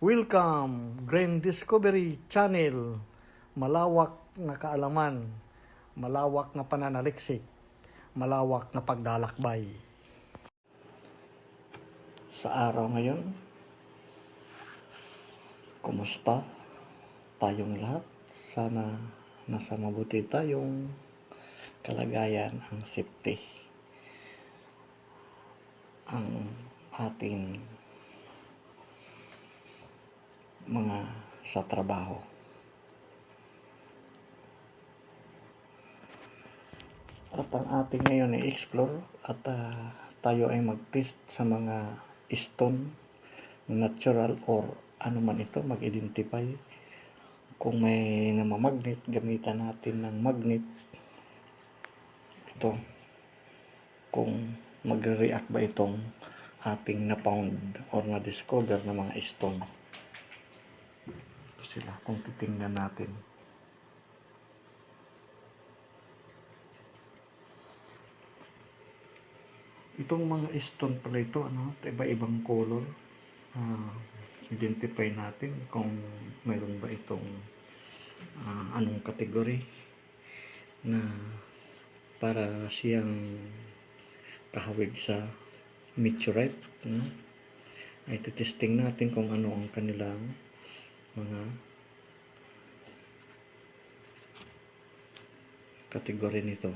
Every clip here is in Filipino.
Welcome, Grain Discovery Channel. Malawak na kaalaman, malawak na pananaliksik, malawak na paglalakbay. Sa araw ngayon, kumusta tayong lahat? Sana nasa mabuti tayong kalagayan, ang safety, ang ating mga sa trabaho. At ang ating ngayon ay explore at tayo ay mag-test sa mga stone, natural or ano man ito, mag-identify kung may namamagnet, gamitan natin ng magnet ito, kung magre-react ba itong ating na-found or na-discover na mga stone. Ito sila, kung titingnan natin. Itong mga stone pala ito, iba-ibang color. Identify natin kung mayroon ba itong anong category na para siyang kahawig sa meteorite, ay testing natin kung ano ang kanilang mga kategory nito.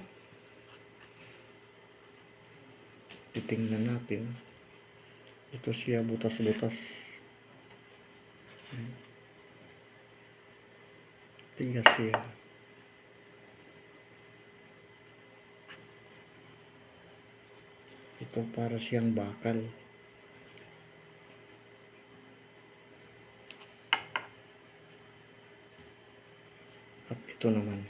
Titingnan natin. Ito siya, butas-butas. Tigas siya. Ito para siyang bakal. At ito naman.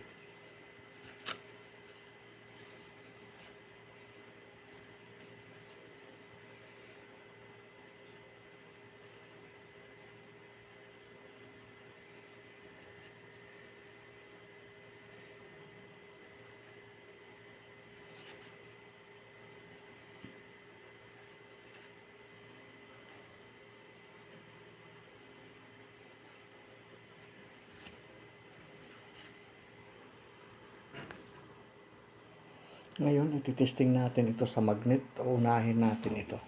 Ngayon, ititesting natin ito sa magnet o unahin natin ito.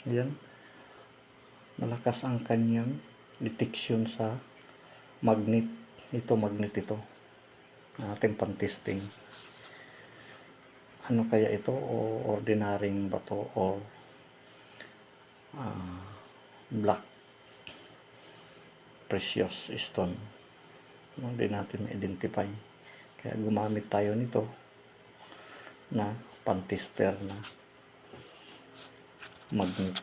Ayan. Malakas ang kanyang detection sa magnet. Ito, magnet ito. Ating pang-testing. Ano kaya ito, o ordinaryong bato o black precious stone. Hindi natin ma-identify, kaya gumamit tayo nito na pang-tester na magnet.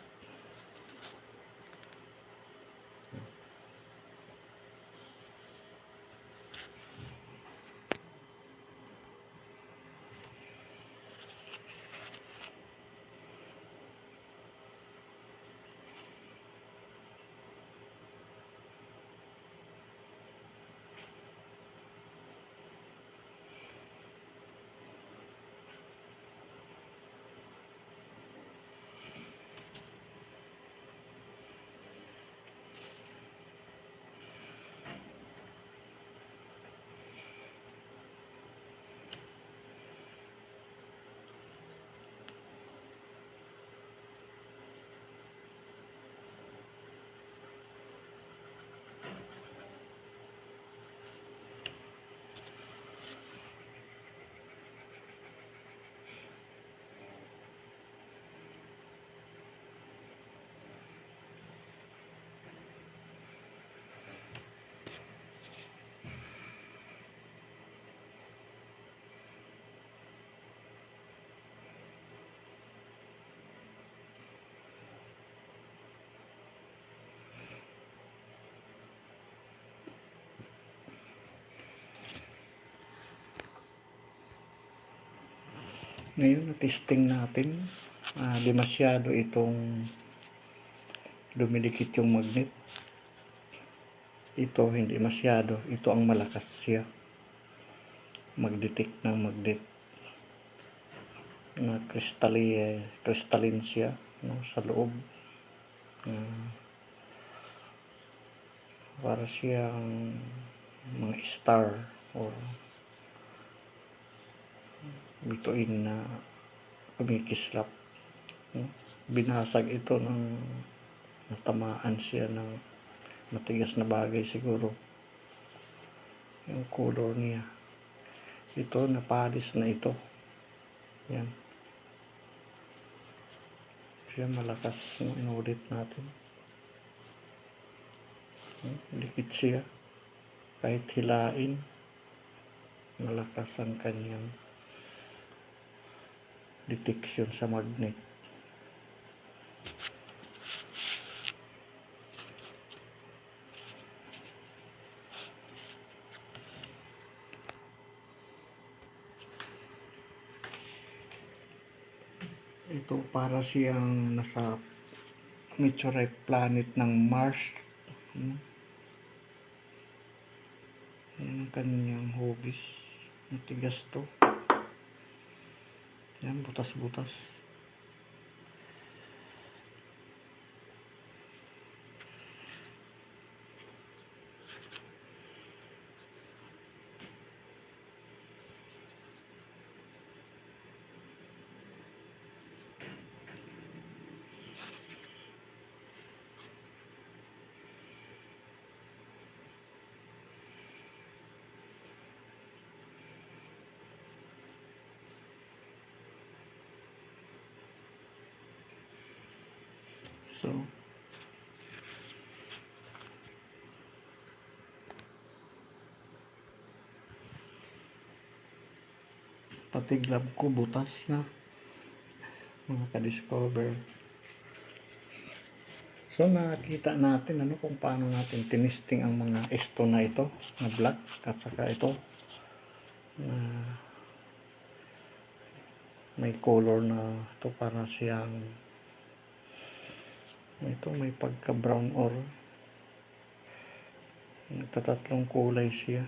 Ngayon, testing natin. Di masyado itong dumidikit yung magnet. ito hindi masyado, ito ang malakas siya mag-detect ng magnet na crystalline siya, no, sa loob. Para siyang mga star or bituin na kumikislap, no? Binasag ito ng natamaan siya ng matigas na bagay siguro, yung color niya. Ito napalis na ito, yan siya malakas, no? Inulit natin, likit siya, kahit hilain malakas ang kanyang detection sa magnet. Ito para siyang nasa meteorite planet ng Mars. Yan ang kanyang hugis. Matigas to. Yan, butas-butas. So, pati glove ko butas na, mga ka-discover. So, nakita natin ano kung paano natin tinisting ang mga stone na ito, na black, at saka ito na may color na ito, para siyang ito may pagka brown or nagtatatlong kulay siya.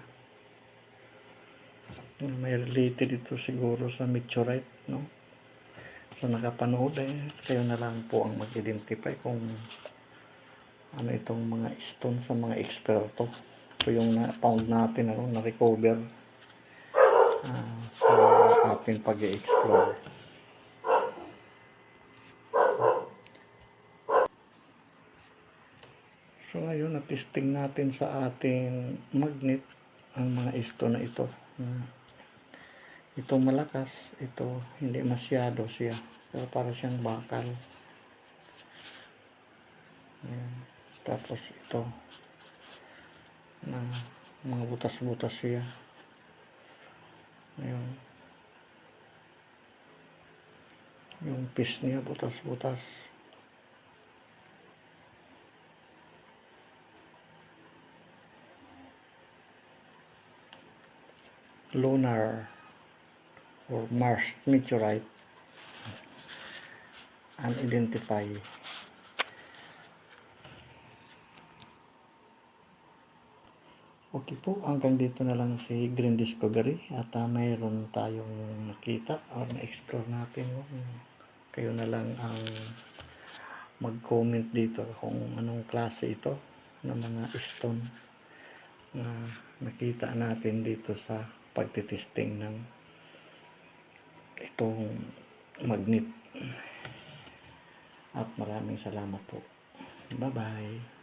May related ito siguro sa meteorite, no? So nakapanood, kayo na lang po ang mag-identify kung ano itong mga stone sa mga eksperto. Ito yung na-found natin, ano, na-recover sa ating pag-i-explore. So ngayon, na-testing natin sa ating magnet ang mga stone na ito. Ito malakas, ito hindi masyado siya. Pero para siyang bakal. Ayan. Tapos ito na mga butas-butas siya. Ayan. Yung piece niya butas-butas. Lunar or Mars meteorite unidentified. Okay po, hanggang dito na lang si Green Discovery, at mayroon tayong nakita or na-explore natin. Kayo na lang ang mag-comment dito kung anong klase ito ng mga stone na nakita natin dito sa pagtitesting ng itong magnet. At maraming salamat po. Bye bye.